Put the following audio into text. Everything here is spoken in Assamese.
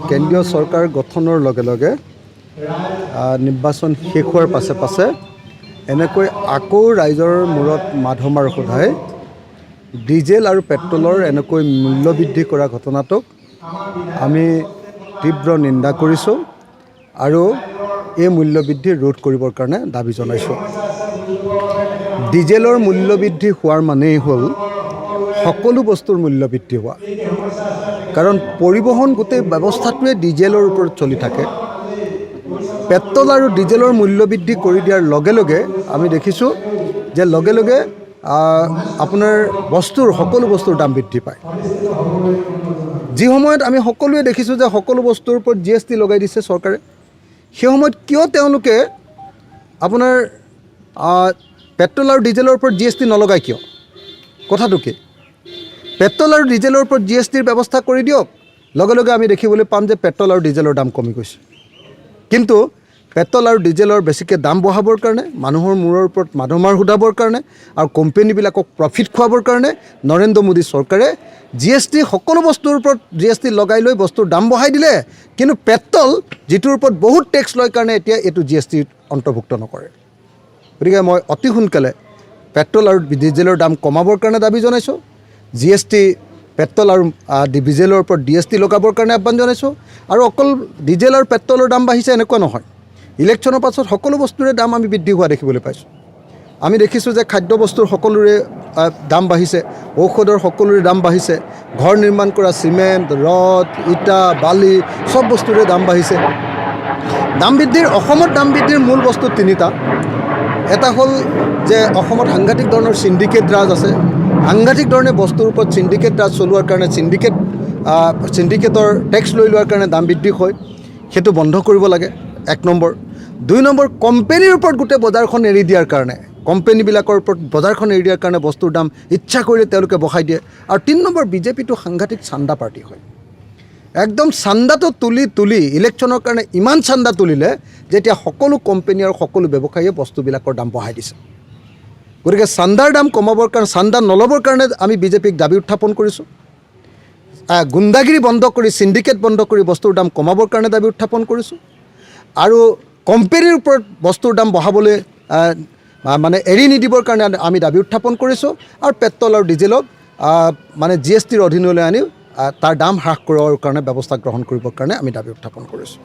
কেন্দ্ৰীয় চৰকাৰ গঠনৰ লগে লগে নিৰ্বাচন শেষ হোৱাৰ পাছে পাছে এনেকৈ আকৌ ৰাইজৰ মূৰত মাধমাৰ সোধাই ডিজেল আৰু পেট্ৰলৰ এনেকৈ মূল্য বৃদ্ধি কৰা ঘটনাটোক আমি তীব্ৰ নিন্দা কৰিছোঁ আৰু এই মূল্য বৃদ্ধি ৰোধ কৰিবৰ কাৰণে দাবী জনাইছোঁ। ডিজেলৰ মূল্য বৃদ্ধি হোৱাৰ মানেই হ'ল সকলো বস্তুৰ মূল্য বৃদ্ধি হোৱা, কাৰণ পৰিবহণ গোটেই ব্যৱস্থাটোৱে ডিজেলৰ ওপৰত চলি থাকে। পেট্ৰল আৰু ডিজেলৰ মূল্য বৃদ্ধি কৰি দিয়াৰ লগে লগে আমি দেখিছোঁ যে লগে লগে আপোনাৰ সকলো বস্তুৰ দাম বৃদ্ধি পায়। যি সময়ত আমি সকলোৱে দেখিছোঁ যে সকলো বস্তুৰ ওপৰত GST লগাই দিছে চৰকাৰে, সেই সময়ত কিয় তেওঁলোকে আপোনাৰ পেট্ৰল আৰু ডিজেলৰ ওপৰত GST নলগায় কিয়? কথাটো কি? পেট্ৰল আৰু ডিজেলৰ ওপৰত GSTৰ ব্যৱস্থা কৰি দিয়ক, লগে লগে আমি দেখিবলৈ পাম যে পেট্ৰল আৰু ডিজেলৰ দাম কমি গৈছে। কিন্তু পেট্ৰল আৰু ডিজেলৰ বেছিকৈ দাম বঢ়াবৰ কাৰণে, মানুহৰ মূৰৰ ওপৰত মাধমাৰ সোধাবৰ কাৰণে আৰু কোম্পানীবিলাকক প্ৰফিট খুৱাবৰ কাৰণে নৰেন্দ্ৰ মোদী চৰকাৰে GST সকলো বস্তুৰ ওপৰত GST লগাই লৈ বস্তুৰ দাম বঢ়াই দিলে, কিন্তু পেট্ৰল যিটোৰ ওপৰত বহুত টেক্স লয় কাৰণে এতিয়া এইটো GST অন্তৰ্ভুক্ত নকৰে। গতিকে মই অতি সোনকালে পেট্ৰল আৰু ডিজেলৰ দাম কমাবৰ কাৰণে দাবী জনাইছোঁ। GST পেট্ৰল আৰু ডিজেলৰ ওপৰত DST লগাবৰ কাৰণে আহ্বান জনাইছোঁ। আৰু অকল ডিজেল আৰু পেট্ৰলৰ দাম বাঢ়িছে এনেকুৱা নহয়, ইলেকশ্যনৰ পাছত সকলো বস্তুৰে দাম আমি বৃদ্ধি হোৱা দেখিবলৈ পাইছোঁ। আমি দেখিছোঁ যে খাদ্যবস্তুৰ সকলোৰে দাম বাঢ়িছে, ঔষধৰ সকলোৰে দাম বাঢ়িছে, ঘৰ নিৰ্মাণ কৰা চিমেণ্ট, ৰড, ইটা, বালি চব বস্তুৰে দাম বাঢ়িছে। অসমত দাম বৃদ্ধিৰ মূল বস্তু তিনিটা। এটা হ'ল যে অসমত সাংঘাতিক ধৰণৰ চিণ্ডিকেট ৰাজ আছে, সাংঘাতিক ধৰণে বস্তুৰ ওপৰত চিণ্ডিকেট ৰাজ চলোৱাৰ কাৰণে চিণ্ডিকেটৰ টেক্স লৈ লোৱাৰ কাৰণে দাম বৃদ্ধি হয়, সেইটো বন্ধ কৰিব লাগে, 1 নম্বৰ। 2 নম্বৰ, কোম্পানীৰ ওপৰত গোটেই বজাৰখন এৰি দিয়াৰ কাৰণে, কোম্পানীবিলাকৰ ওপৰত বজাৰখন এৰি দিয়াৰ কাৰণে বস্তুৰ দাম ইচ্ছা কৰিলে তেওঁলোকে বঢ়াই দিয়ে। আৰু 3 নম্বৰ, বিজেপিটো সাংঘাতিক চান্দা পাৰ্টি হয়। একদম চান্দাটো তুলি ইলেকশ্যনৰ কাৰণে ইমান চান্দা তুলিলে যেতিয়া সকলো কোম্পানী আৰু সকলো ব্যৱসায়ীয়ে বস্তুবিলাকৰ দাম বঢ়াই দিছে। গতিকে চান্দাৰ দাম কমাবৰ কাৰণে, চান্দা নল'বৰ কাৰণে আমি বিজেপিক দাবী উত্থাপন কৰিছোঁ। গুণ্ডাগিৰি বন্ধ কৰি, চিণ্ডিকেট বন্ধ কৰি বস্তুৰ দাম কমাবৰ কাৰণে দাবী উত্থাপন কৰিছোঁ। আৰু কোম্পানীৰ ওপৰত বস্তুৰ দাম বঢ়াবলৈ এৰি নিদিবৰ কাৰণে আমি দাবী উত্থাপন কৰিছোঁ। আৰু পেট্ৰল আৰু ডিজেলক GSTৰ অধীনলৈ আনি তাৰ দাম হ্ৰাস কৰাৰ কাৰণে ব্যৱস্থা গ্ৰহণ কৰিবৰ কাৰণে আমি দাবী উত্থাপন কৰিছোঁ।